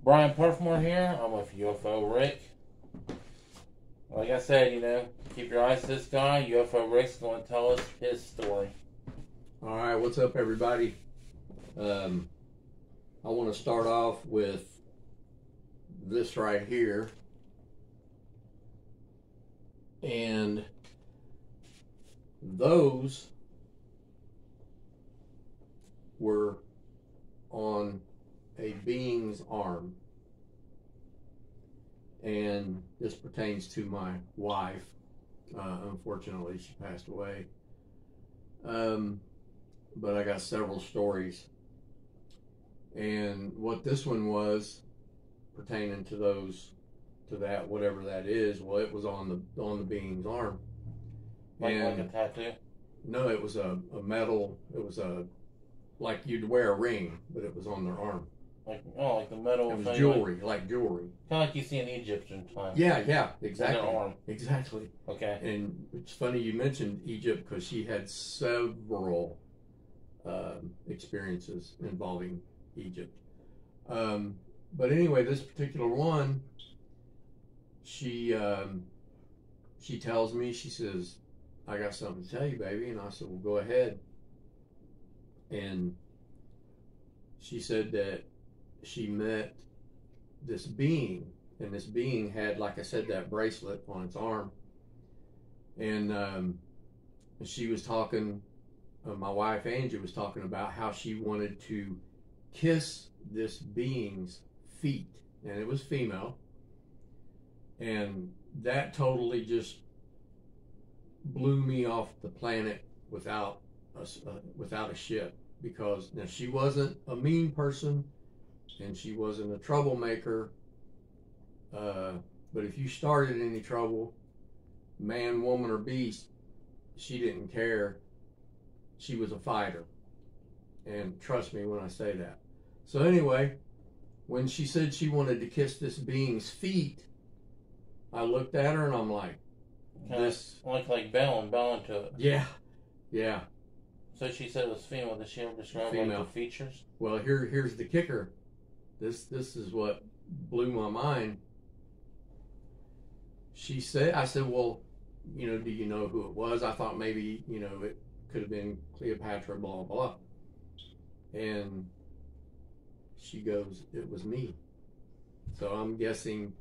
Brian Parthemore here. I'm with UFO Rick. Like I said, keep your eyes to this guy. UFO Rick's going to tell us his story. All right, what's up, everybody? I want to start off with this right here. And those were on a being's arm. And this pertains to my wife. Unfortunately, she passed away. But I got several stories. And what this one was pertaining to that, whatever that is, well, it was on the being's arm. Like a tattoo? No, it was a metal, it was like you'd wear a ring, but it was on their arm. Like the metal It was thing, jewelry, like jewelry. Kind of like you see in Egyptian times. Yeah, exactly. On their arm. Exactly. Okay. And it's funny you mentioned Egypt because she had several experiences involving Egypt. But anyway, this particular one, she tells me, she says, "I got something to tell you, baby." And I said, "Well, go ahead." And she said that she met this being, and this being had, like I said, that bracelet on its arm. And she was talking, my wife Angie was talking about how she wanted to kiss this being's feet, and it was female. And that totally just blew me off the planet without a ship, because now she wasn't a mean person and she wasn't a troublemaker, but if you started any trouble, man, woman, or beast, she didn't care. She was a fighter, and trust me when I say that. So anyway, when she said she wanted to kiss this being's feet, I looked at her and I'm like, this, like bowing to it. Yeah. So she said it was female. Did she ever describe Female. like the features? Well, here's the kicker. This is what blew my mind. She said, I said, "Well, do you know who it was?" I thought maybe, it could have been Cleopatra, blah, blah. And she goes, "It was me." So I'm guessing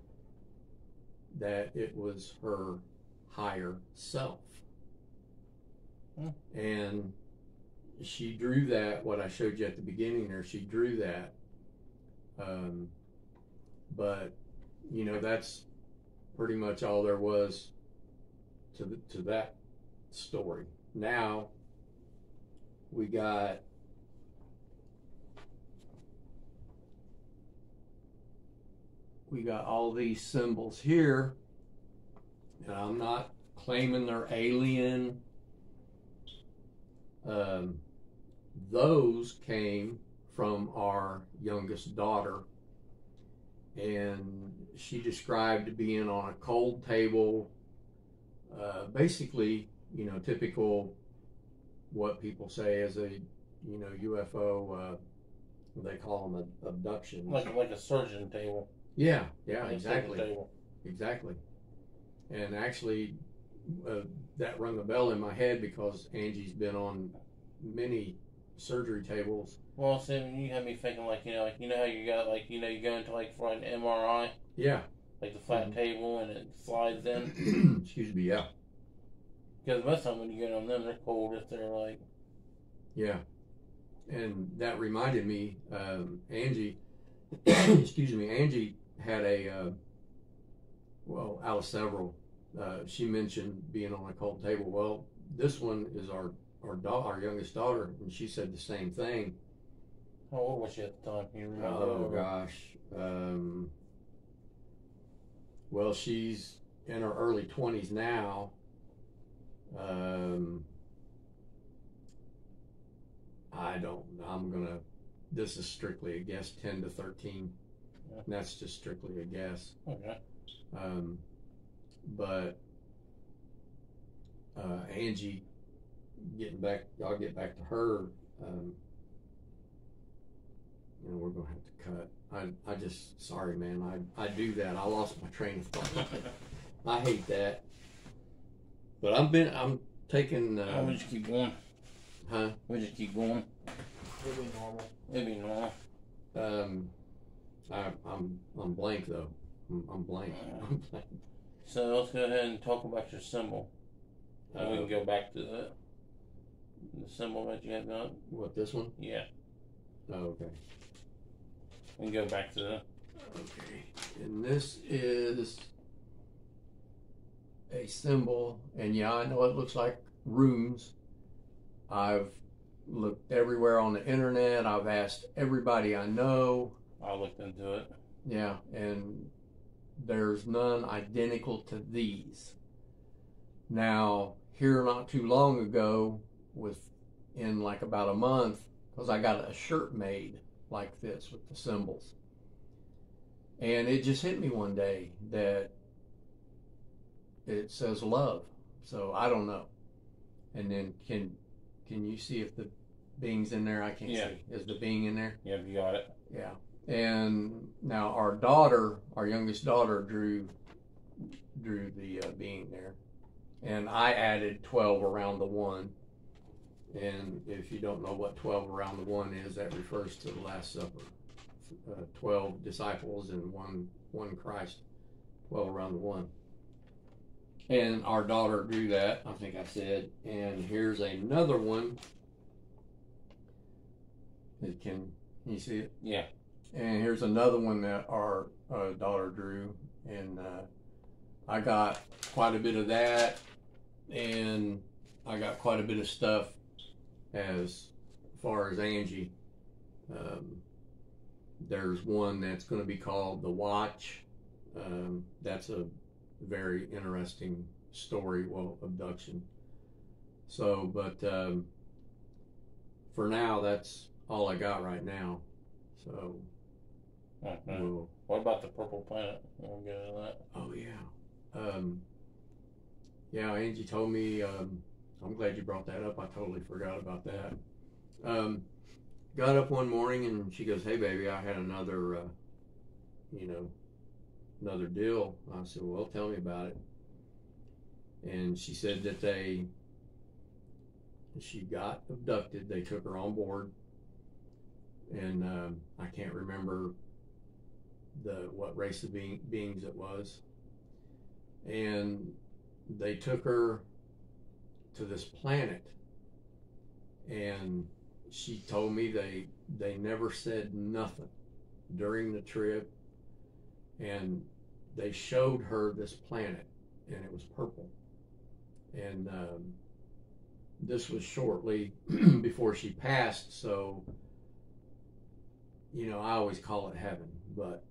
that it was her higher self. And she drew that, what I showed you at the beginning there, she drew that. But, that's pretty much all there was to that story. Now, we got all these symbols here, and I'm not claiming they're alien. Those came from our youngest daughter, and she described being on a cold table, basically, typical what people say as a, UFO, they call them abductions. Like a surgeon table. Yeah, like exactly. Table. Exactly. And actually, that rung a bell in my head because Angie's been on many surgery tables. Well, see, you had me thinking how you got you go into for an MRI. Yeah. Like the flat table and it slides in. Excuse me, yeah. Because most of the time when you get on them, they're cold if they're Yeah. And that reminded me, Angie, excuse me, Angie had out of several, she mentioned being on a cold table. Well, this one is our youngest daughter, and she said the same thing. How old was she at the time? You remember? Oh gosh. Well, she's in her early 20s now. This is strictly a guess, 10 to 13. Yeah. And that's just strictly a guess. Okay. But Angie, I'll get back to her. We're going to have to cut. I just, sorry, man. I do that. I lost my train of thought. I hate that. But I'm taking. We'll just keep going. Huh? We'll just keep going. It'll be normal. It'll be normal. I'm blank though. I'm blank. I'm blank. So let's go ahead and talk about your symbol. And we can go back to the symbol that you had done. What, this one? Yeah. Oh, okay. We can go back to the. Okay. And this is a symbol, and yeah, I know it looks like runes. I've looked everywhere on the internet. I've asked everybody I know. I looked into it. Yeah, and there's none identical to these. Now, here not too long ago, in like about a month, because I got a shirt made like this with the symbols. And it just hit me one day that it says love. So I don't know. And then can you see if the being's in there? I can't see. Is the being in there? Yeah, you got it. Yeah. And now our youngest daughter, drew the being there. And I added 12 around the 1. And if you don't know what 12 around the 1 is, that refers to the Last Supper. 12 disciples and one Christ. 12 around the 1. And our daughter drew that, I think I said. And here's another one. Can you see it? Yeah. And here's another one that our daughter drew. And I got quite a bit of that. And I got quite a bit of stuff as far as Angie. There's one that's going to be called The Watch. That's a very interesting story, well, abduction. So, but for now, that's all I got right now. So, what about the purple planet? We'll get into that. Oh yeah, yeah. Angie told me. I'm glad you brought that up. I totally forgot about that. Got up one morning and she goes, "Hey, baby, I had another deal." I said, "Well, tell me about it." And she said that she got abducted. They took her on board, and I can't remember what race of beings it was. And they took her to this planet, and she told me they never said nothing during the trip, and they showed her this planet, and it was purple. And this was shortly before she passed, so I always call it heaven. But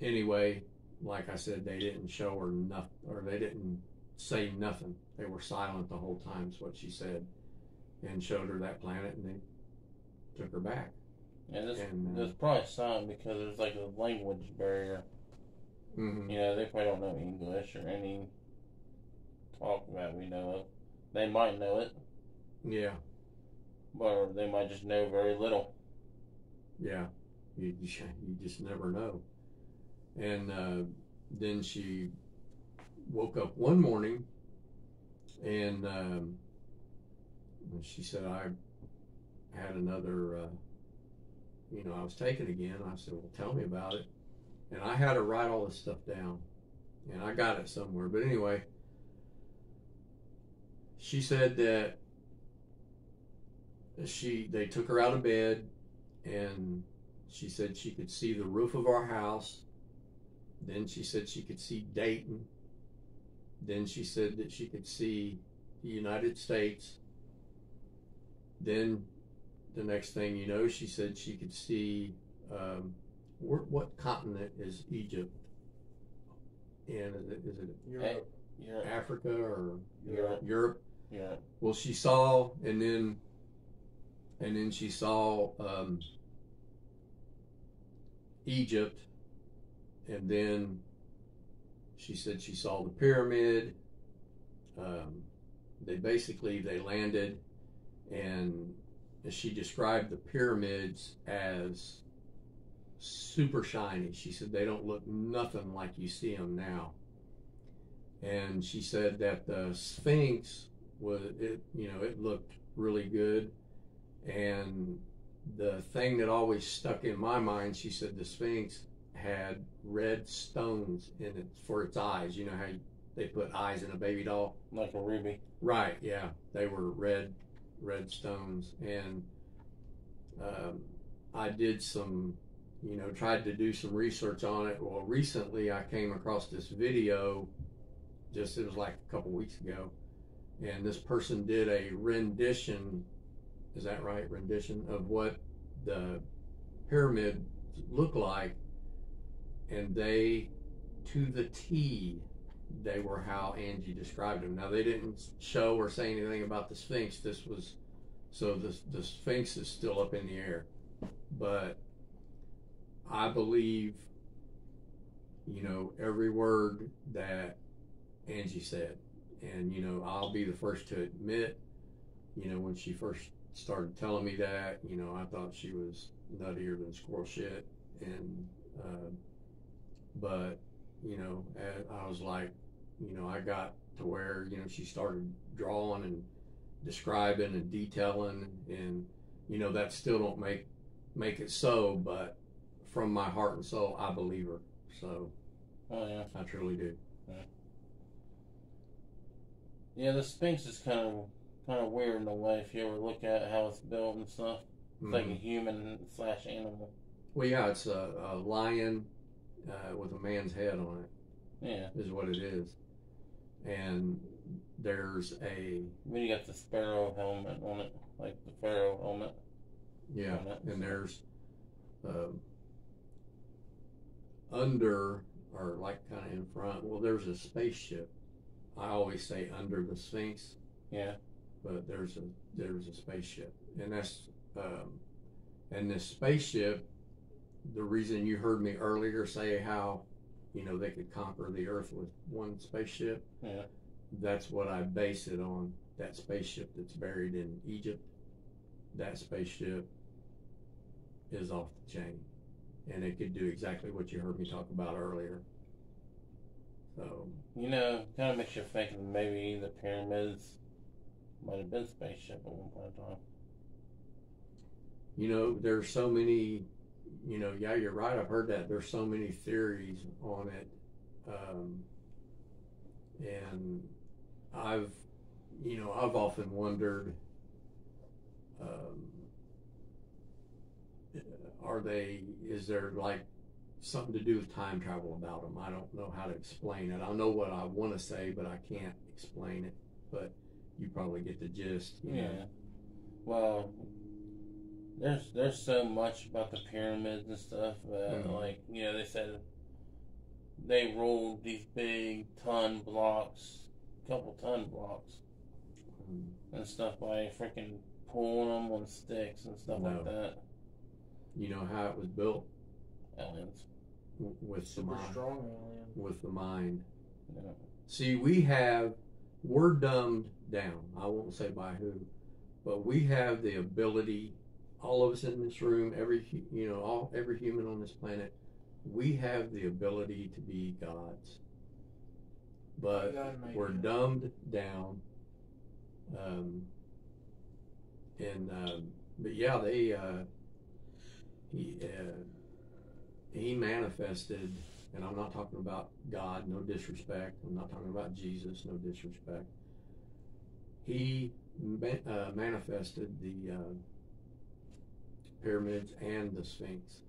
anyway, like I said, they didn't show her nothing, or they didn't say nothing. They were silent the whole time, is what she said, and showed her that planet, and they took her back. Yeah, this probably silent because there's like a language barrier. Mm-hmm. They probably don't know English or any talk that we know of. They might know it. Yeah. Or they might just know very little. Yeah. You just never know. And then she woke up one morning, and she said, I had another, I was taken again. I said, well, tell me about it. And I had her write all this stuff down, and I got it somewhere. But anyway, she said that they took her out of bed, and she said she could see the roof of our house. Then she said she could see Dayton. Then she said that she could see the United States. Then the next thing you know, she said she could see what continent is Egypt in? Is it Europe. Africa or Europe? Europe? Yeah. Well, she saw, and then she saw Egypt, and then she said she saw the pyramid. They landed, and she described the pyramids as super shiny. She said they don't look nothing like you see them now. And she said that the Sphinx it looked really good. And the thing that always stuck in my mind, she said the Sphinx had red stones in it for its eyes. You know how they put eyes in a baby doll? Like a ruby. Right, yeah. They were red stones. And I did tried to do some research on it. Well, recently I came across this video, it was like a couple weeks ago, and this person did a rendition, is that right? Rendition of what the pyramid looked like, and they, to the T, they were how Angie described them. Now, they didn't show or say anything about the Sphinx. The Sphinx is still up in the air. But I believe, every word that Angie said. And, I'll be the first to admit, when she first started telling me that, I thought she was nuttier than squirrel shit. And, but, I was like, I got to where, she started drawing and describing and detailing, and, that still don't make it so, but from my heart and soul, I believe her. So, oh yeah, I truly do. Yeah, the Sphinx is kind of weird in a way if you ever look at how it's built and stuff. It's like a human / animal. Well, yeah, it's a lion with a man's head on it. Yeah, is what it is. And there's then you got the sparrow helmet on it, like the pharaoh helmet. Yeah, and there's under, or like kind of in front, well, there's a spaceship. I always say under the Sphinx. Yeah. But there's a spaceship, and that's and this spaceship, the reason you heard me earlier say how they could conquer the Earth with one spaceship. Yeah. That's what I base it on. That spaceship that's buried in Egypt. That spaceship is off the chain, and it could do exactly what you heard me talk about earlier. So kind of makes you think that maybe the pyramids might have been spaceship at one point in time. There's so many. Yeah, you're right. I've heard that. There's so many theories on it, and I've often wondered. Is there like something to do with time travel about them? I don't know how to explain it. I know what I want to say, but I can't explain it. But you probably get the gist. Yeah. Well, there's so much about the pyramids and stuff that, they said they rolled these big couple ton blocks, and stuff by freaking pulling them on sticks and stuff like that. You know how it was built? Aliens. With super the mind. Strong alien. With the mind. Yeah. See, we're dumbed down. I won't say by who, but we have the ability. All of us in this room, every human on this planet, we have the ability to be gods. But we're dumbed down. But yeah, he manifested, and I'm not talking about God, no disrespect. I'm not talking about Jesus, no disrespect. He manifested the pyramids and the Sphinx,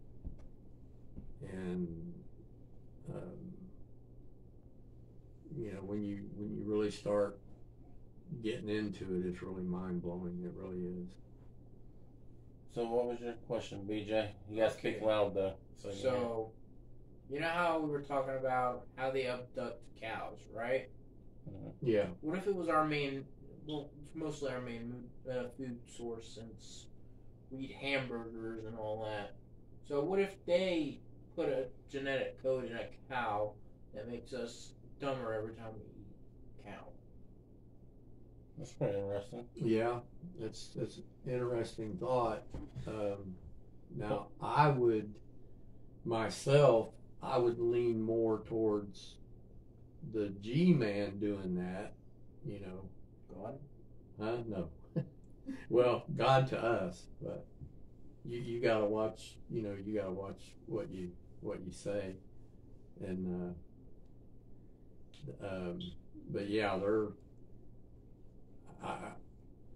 and when you really start getting into it, it's really mind blowing. It really is. So what was your question, BJ? You guys speak loud though. So you know how we were talking about how they abduct cows, right? Mm-hmm. Yeah. What if it was mostly our main food source, since we eat hamburgers and all that. So what if they put a genetic code in a cow that makes us dumber every time we eat cow? That's pretty interesting. Yeah, it's an interesting thought. Now, I would myself, I would lean more towards the G-man doing that, you know. God? Huh? No. Well, God to us, but you gotta watch, you know, you gotta watch what you say, and but yeah, I,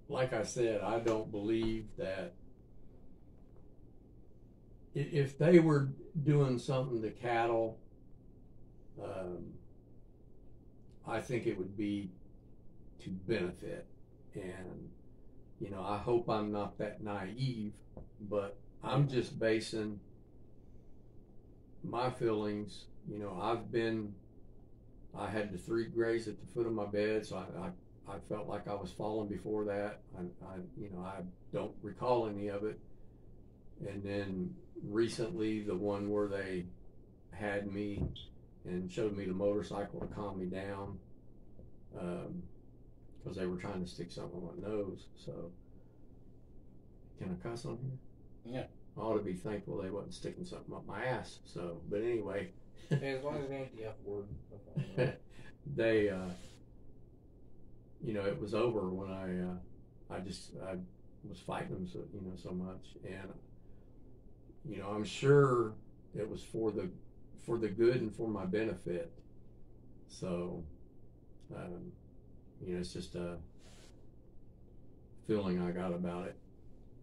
like I said, I don't believe that if they were doing something to cattle, I think it would be to benefit. And, you know, I hope I'm not that naive, but I'm just basing my feelings. You know, I had the 3 grays at the foot of my bed, so I felt like I was falling before that. You know, I don't recall any of it. And then recently, the one where they had me and showed me the motorcycle to calm me down, because they were trying to stick something on my nose. So, can I cuss on here? Yeah. I ought to be thankful they wasn't sticking something up my ass. So, but anyway. Hey, as long as it ain't the F word. They, you know, it was over when I was fighting them so much, and you know, I'm sure it was for the good and for my benefit. So, you know, it's just a feeling I got about it.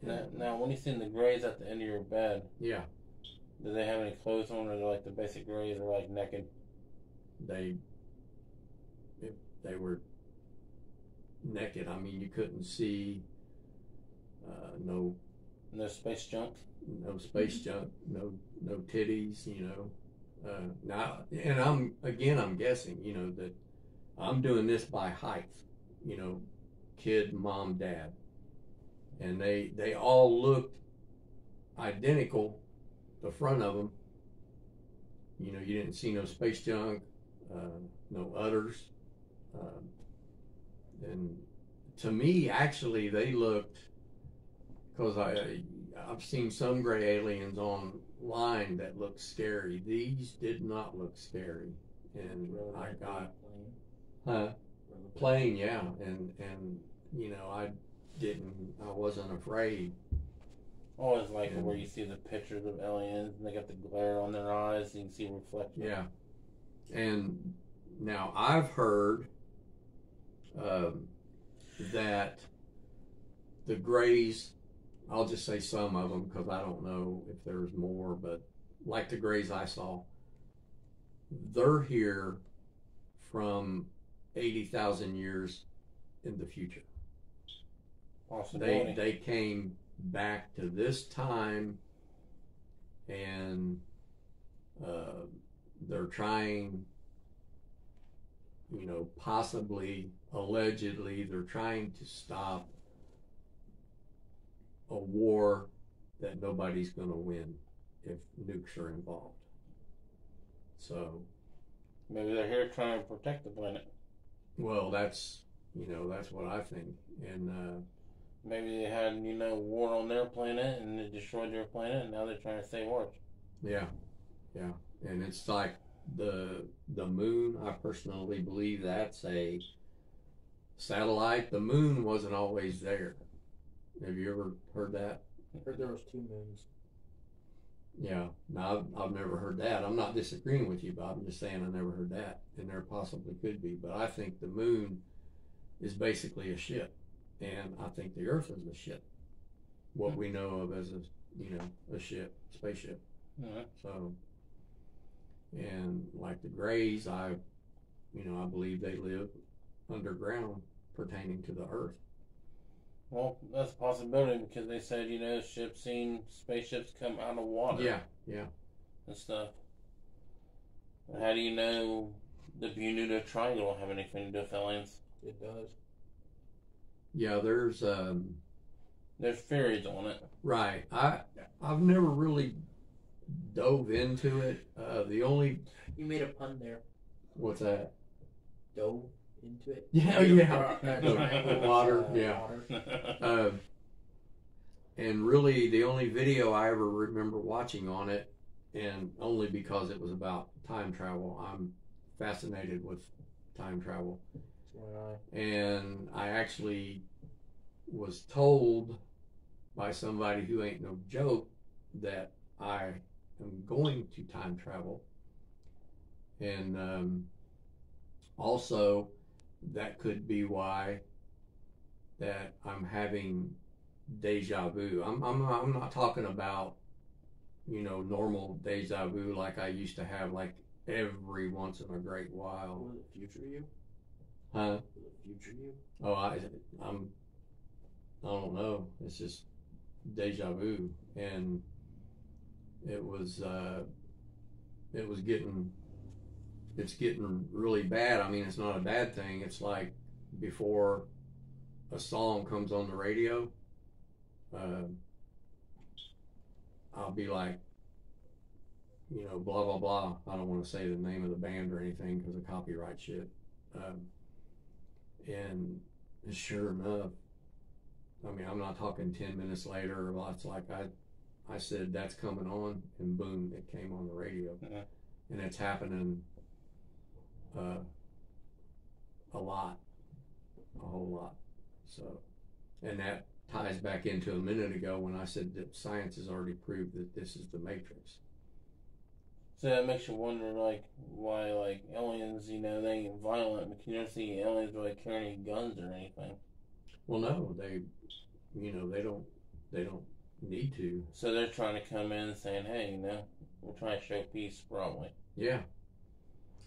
Now, when you seen the grays at the end of your bed, yeah, do they have any clothes on, or they're like the basic grays, or like naked? They were naked. I mean, you couldn't see no space junk. No space junk. No titties. You know. Now, and I'm guessing. You know that I'm doing this by height. You know, kid, mom, dad, and they all looked identical. The front of them. You know, you didn't see no space junk, no udders. And to me, actually, they looked, because I've seen some gray aliens online that look scary. These did not look scary. And I got, plane, yeah. And you know, I wasn't afraid. Always like where you see the pictures of aliens and they got the glare on their eyes and you can see reflection. Yeah. And now I've heard that the grays, I'll just say some of them because I don't know if there's more, but like the grays I saw, they're here from 80,000 years in the future. Possibility. They came back to this time, and they're trying, you know, possibly, allegedly, they're trying to stop a war that nobody's going to win if nukes are involved. So maybe they're here trying to protect the planet. Well, that's what I think. And maybe they had, war on their planet and it destroyed their planet, and now they're trying to save ours. Yeah. And it's like the moon. I personally believe that's a satellite. The moon wasn't always there. Have you ever heard that? I heard there was 2 moons. Yeah. Now I've never heard that. I'm not disagreeing with you, but I'm just saying I never heard that, and there possibly could be. But I think the moon is basically a ship, and I think the Earth is a ship. What we know of as a ship, spaceship. Mm-hmm. So, and like the Greys, I believe they live underground pertaining to the Earth. Well, that's a possibility because they said, spaceships come out of water. Yeah. And stuff. But how do you know the Bermuda Triangle don't have anything to do with aliens? It does. Yeah, there's theories on it. Right. I've never really dove into it. You made a pun there. What's that? Dove into it. Yeah. The water. Yeah. Water. And really, the only video I ever remember watching on it and only because it was about time travel. I'm fascinated with time travel. And I actually was told by somebody who ain't no joke that I am going to time travel. And also, that could be why that I'm having deja vu. I'm not talking about, normal deja vu like I used to have, like every once in a great while. Was it future you? Huh? Was it future you? Oh, I don't know. It's just deja vu, and it was it's getting really bad. I mean, it's not a bad thing. It's like before a song comes on the radio, I'll be like, blah blah blah. I don't want to say the name of the band or anything because of copyright shit. And sure enough, I mean, I'm not talking 10 minutes later. It's like I said that's coming on, and boom, it came on the radio, and it's happening a lot, a whole lot. So, and that ties back into a minute ago when I said that science has already proved that this is the Matrix. So that makes you wonder, like, why, like, aliens, they ain't violent, but you don't see aliens really carrying guns or anything. Well, no, they don't need to. So they're trying to come in saying, hey, we're trying to show peace, probably. Yeah.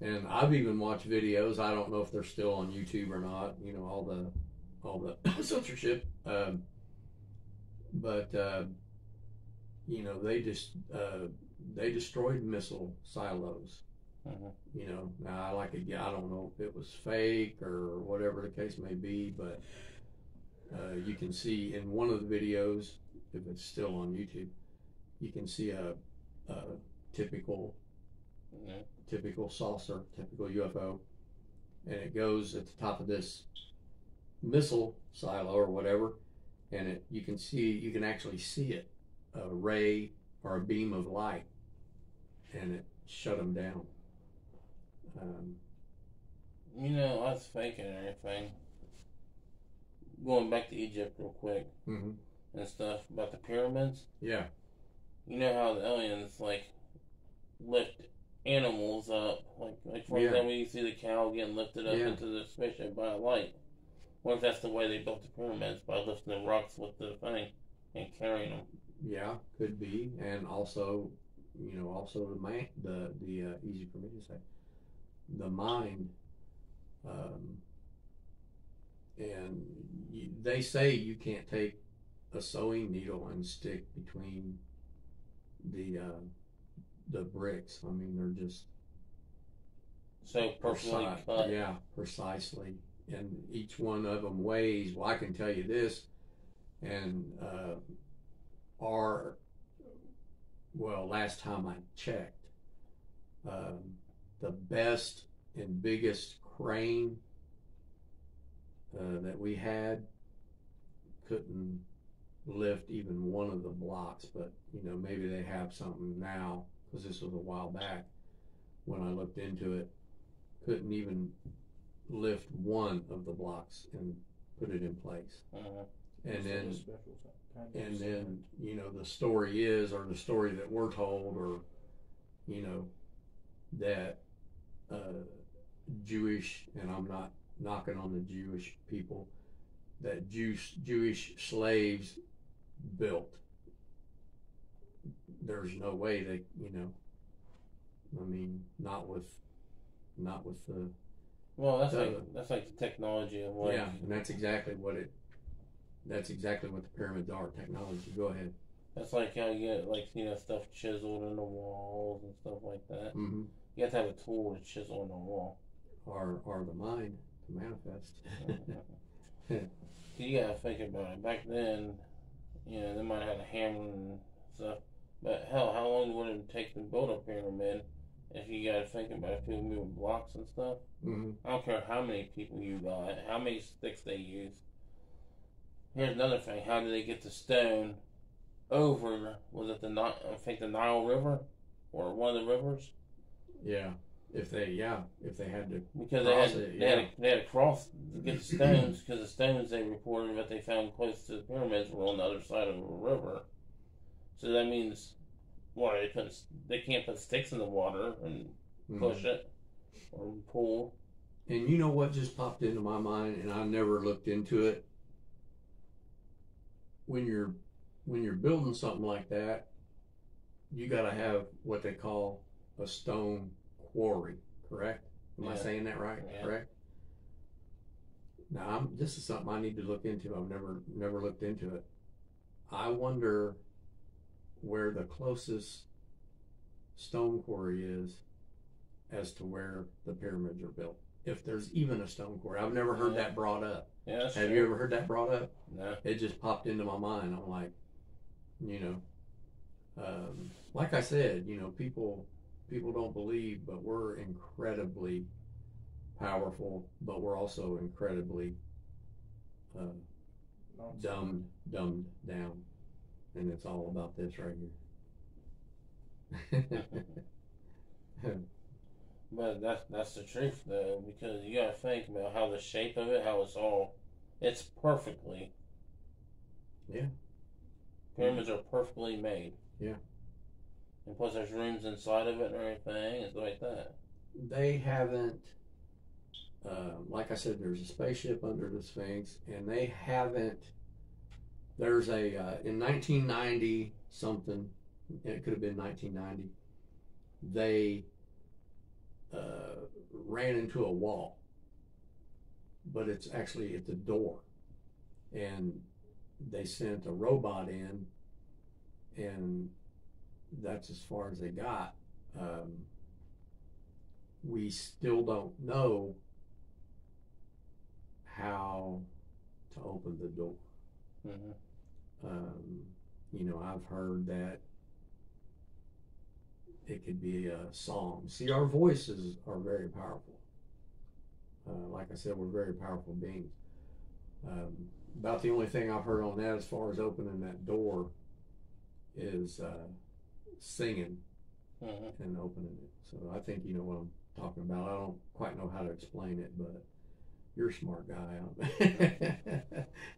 And I've even watched videos. I don't know if they're still on YouTube or not. All the censorship. But they destroyed missile silos. Now I don't know if it was fake or whatever the case may be, but you can see in one of the videos, if it's still on YouTube, you can see a typical saucer, typical UFO, and it goes at the top of this missile silo or whatever, and you can actually see it, a ray or a beam of light, and it shut them down. That's fake and everything. Going back to Egypt real quick, and stuff about the pyramids. Yeah. You know how the aliens lift animals up, like for example, you see the cow getting lifted up into the spaceship by a light. What if that's the way they built the pyramids, by lifting the rocks with the thing and carrying them? Yeah, could be, and also, the easy for me to say, the mind, and they say you can't take a sewing needle and stick between the bricks. I mean, they're just so perfectly cut. Yeah, precisely. And each one of them weighs. Well, I can tell you this, and last time I checked, the best and biggest crane that we had couldn't lift even one of the blocks, but maybe they have something now, because this was a while back when I looked into it. Couldn't even lift one of the blocks and put it in place. And then the story is, or the story that we're told, or that Jewish, and I'm not knocking on the Jewish people, that Jewish slaves built. There's no way they, I mean, not with the. Well, that's like the technology of Yeah, and that's exactly what the pyramids are, technology. Go ahead. That's like how you get stuff chiseled in the walls and stuff like that. Mm-hmm. You have to have a tool to chisel in the wall. Or the mind to manifest. You gotta think about it. Back then, they might have a hammer and stuff. But hell, how long would it take to build a pyramid? If you gotta think about it, people moving blocks and stuff. Mm-hmm. I don't care how many people you got, how many sticks they use. Here's another thing: how did they get the stone over? Was it the Nile River? or one of the rivers. Yeah. If they had to Because cross they had to cross to get the stones, because the stones they reported that they found close to the pyramids were on the other side of a river. So that means, what, they can't put sticks in the water and push it or pull. And you know what just popped into my mind, and I never looked into it. When you're building something like that, you got to have what they call a stone quarry, correct? Am I saying that right? Yeah. Correct. Now, this is something I need to look into. I've never looked into it. I wonder where the closest stone quarry is as to where the pyramids are built. If there's even a stone quarry. I've never heard that brought up. Yeah, Have you ever heard that brought up? No. It just popped into my mind. I'm like, like I said, people don't believe, but we're incredibly powerful, but we're also incredibly dumbed down, and it's all about this right here. But that's the truth, though, because you gotta think about how the shape of it, how it's perfectly. Yeah. Pyramids are perfectly made. Yeah. And plus, there's rooms inside of it and everything. It's like that. They haven't, like I said, there's a spaceship under the Sphinx, and they haven't. There's in 1990 something, it could have been 1990. They ran into a wall, but it's actually at the door, and they sent a robot in, and that's as far as they got. We still don't know how to open the door. Mm-hmm. I've heard that it could be a song. See, our voices are very powerful. Like I said, we're very powerful beings. About the only thing I've heard on that as far as opening that door is singing and opening it. So I think you know what I'm talking about. I don't quite know how to explain it, but you're a smart guy.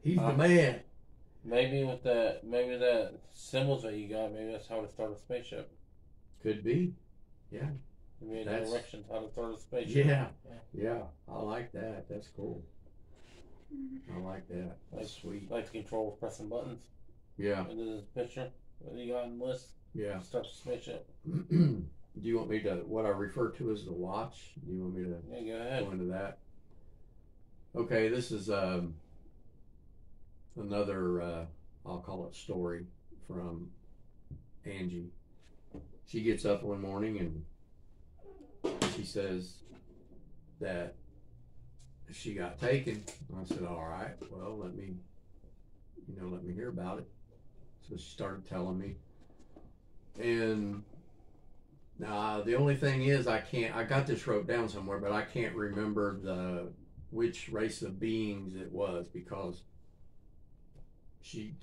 He's the man. Maybe that symbols that you got, maybe that's how to start a spaceship. Could be. Yeah. Maybe directions how to start a spaceship. Yeah. I like that. That's cool. I like that. That's sweet. Like the control of pressing buttons. Yeah. And this picture that you got in the list. Yeah. Start a spaceship. Do you want me to, what I refer to as the watch? Do you want me to go ahead. Go into that? Okay, this is another, I'll call it story from Angie. She gets up one morning and she says that she got taken. I said, all right, well, let me hear about it. So she started telling me. And now the only thing is I got this wrote down somewhere, but I can't remember which race of beings it was, because she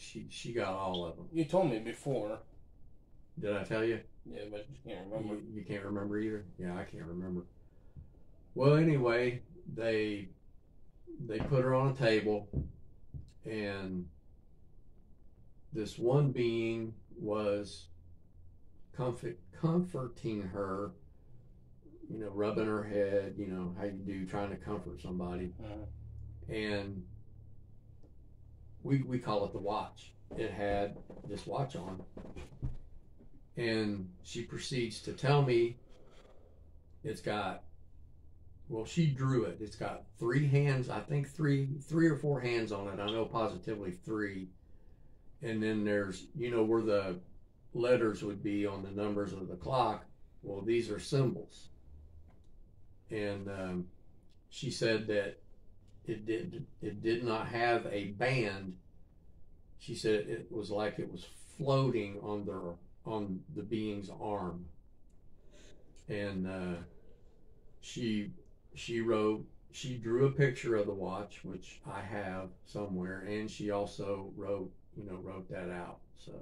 got all of them. You told me before. Did I tell you? Yeah, but you can't remember. You can't remember either? Yeah, I can't remember. Well, anyway, they put her on a table, and this one being was comforting her, rubbing her head, how you do, trying to comfort somebody. And we call it the watch. It had this watch on, and she proceeds to tell me she drew it. It's got 3 hands, I think three or 4 hands on it. I know positively 3. And then there's, where the letters would be on the numbers of the clock. Well, these are symbols. And she said that it did not have a band. She said it was like it was floating on the being's arm. And she drew a picture of the watch, which I have somewhere, and she also wrote that out. So,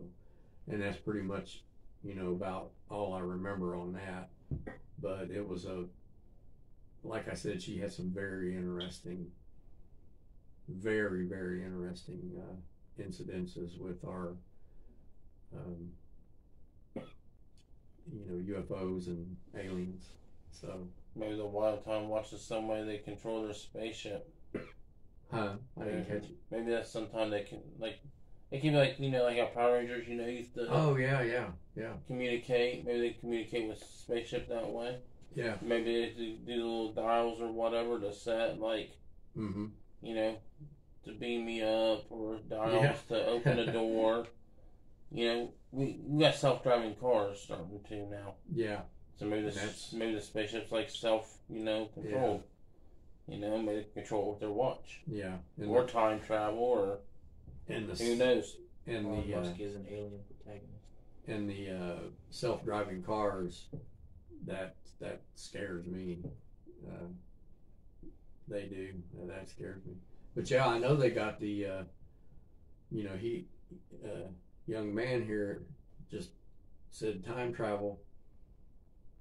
and that's pretty much about all I remember on that. But it was like I said, she had some very interesting, very, very interesting incidences with our, um, UFOs and aliens. So Maybe the wild time watches some way they control their spaceship. I didn't catch it. Maybe that's sometime they can it can be like like our Power Rangers used to. Oh yeah. Communicate. Maybe they communicate with spaceship that way. Yeah. Maybe they do little dials or whatever to set Mm-hmm. To beam me up, or dials to open a door. We got self-driving cars starting to now. Yeah. So maybe the spaceship's like controlled. Maybe they control it with their watch. Yeah. Or time travel, or who knows? And Musk is an alien protagonist. And the self-driving cars, that scares me. They do. That scares me. But yeah, I know they got the, young man here just said time travel.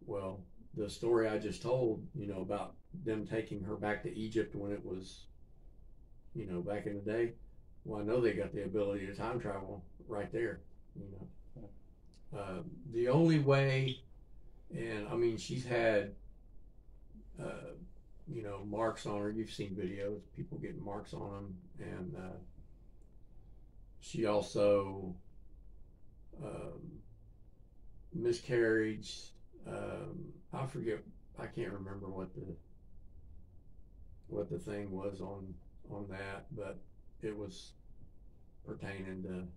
Well, the story I just told, about them taking her back to Egypt when it was, back in the day. Well, I know they got the ability to time travel right there, the only way, and I mean, she's had, marks on her. You've seen videos, people getting marks on them, and she also miscarried. I can't remember what the thing was on that, but it was pertaining to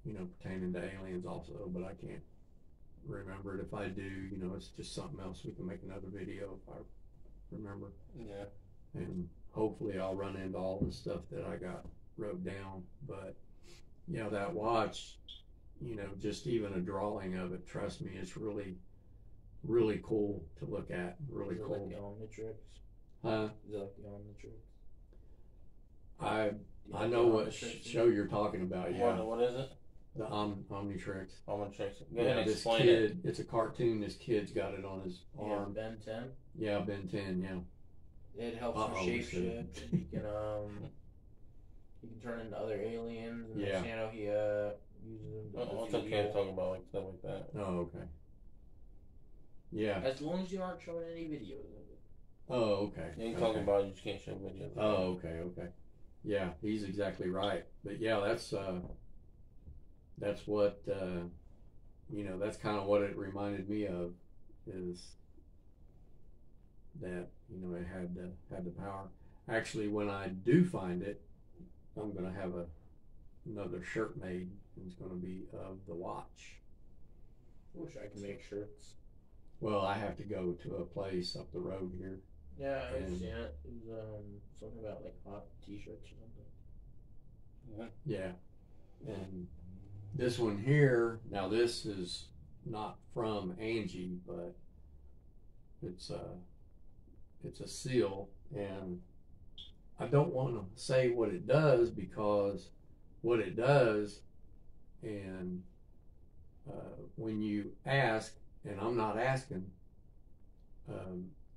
aliens also, but I can't remember it. If I do, it's just something else. We can make another video if I remember. Yeah. And hopefully I'll run into all the stuff that I got wrote down. But yeah, that watch, just even a drawing of it, trust me, it's really, really cool to look at. Really cool. Like the Omnitrix? Huh? Is it like the Omnitrix? I know what show you're talking about. Yeah. What is it? The Omnitrix. Omnitrix. Go ahead and explain it. It's a cartoon. This kid's got it on his arm. Ben 10. Yeah, Ben 10. Yeah. It helps you shapeshift. You can turn into other aliens. And yeah. He uses them. It's okay to talk about stuff like that. Oh, okay. Yeah. As long as you aren't showing any videos of it. Oh, okay. Yeah, you're talking about it, you just can't show videos. Oh, okay. Yeah, he's exactly right. But yeah, that's what that's kind of what it reminded me of, is that it had the power. Actually, when I do find it, I'm gonna have another shirt made, and it's gonna be of the watch. I wish I could make shirts. Well, I have to go to a place up the road here. Yeah, I've seen it. It was something about like hot t-shirts or something. Yeah. And this one here, now this is not from Angie, but it's a seal, and I don't want to say what it does, because what it does, and when you ask, and I'm not asking,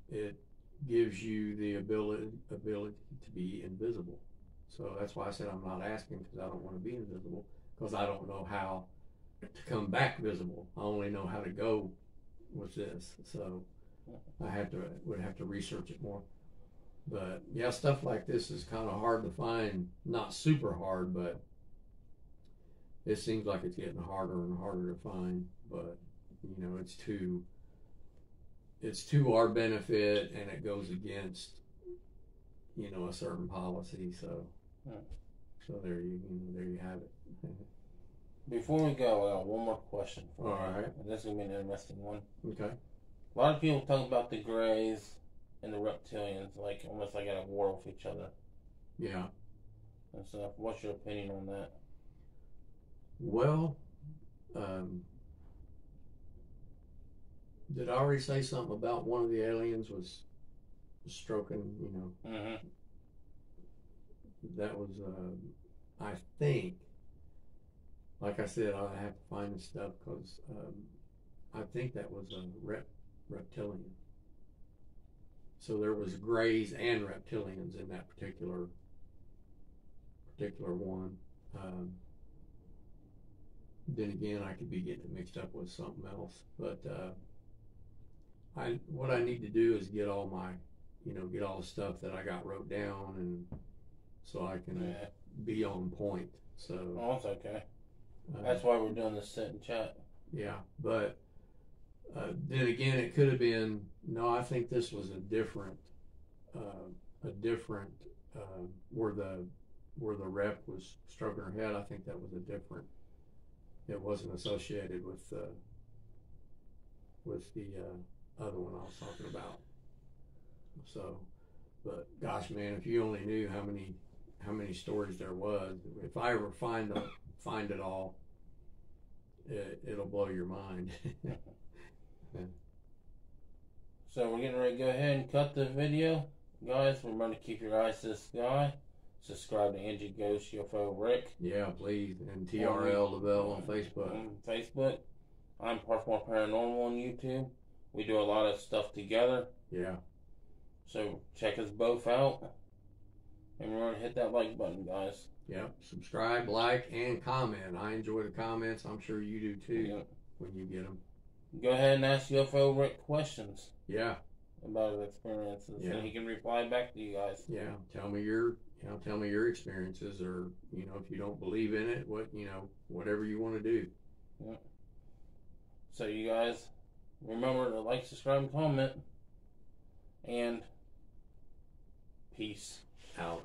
it gives you the ability to be invisible. So that's why I said I'm not asking, because I don't want to be invisible, because I don't know how to come back visible. I only know how to go with this. So I would have to research it more. But yeah, stuff like this is kind of hard to find. Not super hard, but it seems like it's getting harder and harder to find. But it's to our benefit, and it goes against a certain policy. So there you have it. Before we go, I got one more question for you. All right. And this is going to be an interesting one. Okay. A lot of people talk about the Greys and the reptilians, almost like at a war with each other. Yeah. And stuff. What's your opinion on that? Well, did I already say something about one of the aliens was stroking, Mm-hmm. That was, I think, like I said, I have to find this stuff because I think that was a reptilian. So there was grays and reptilians in that particular one. Then again, I could be getting it mixed up with something else. But what I need to do is get all my, get all the stuff that I got wrote down, and so I can be on point. So that's okay. That's why we're doing this sit and chat. Yeah, but then again, it could have been. No, I think this was a different where the rep was stroking her head. I think that was a different. It wasn't associated with the other one I was talking about. So, but gosh, man, if you only knew how many stories there was. If I ever find it all, it'll blow your mind. So we're getting ready to go ahead and cut the video. Guys, remember to keep your eyes to the sky. Subscribe to Angie Ghost UFO Rick. Yeah, please. And TRL Lavelle on Facebook. Facebook. I'm Parthemore Paranormal on YouTube. We do a lot of stuff together. Yeah. So check us both out. And remember to hit that like button, guys. Yep. Subscribe, like, and comment. I enjoy the comments. I'm sure you do too when you get them. Go ahead and ask UFO Rick questions. Yeah. About his experiences, and he can reply back to you guys. Yeah. Tell me your experiences, or if you don't believe in it, whatever you want to do. Yeah. So you guys remember to like, subscribe, and comment, and peace out.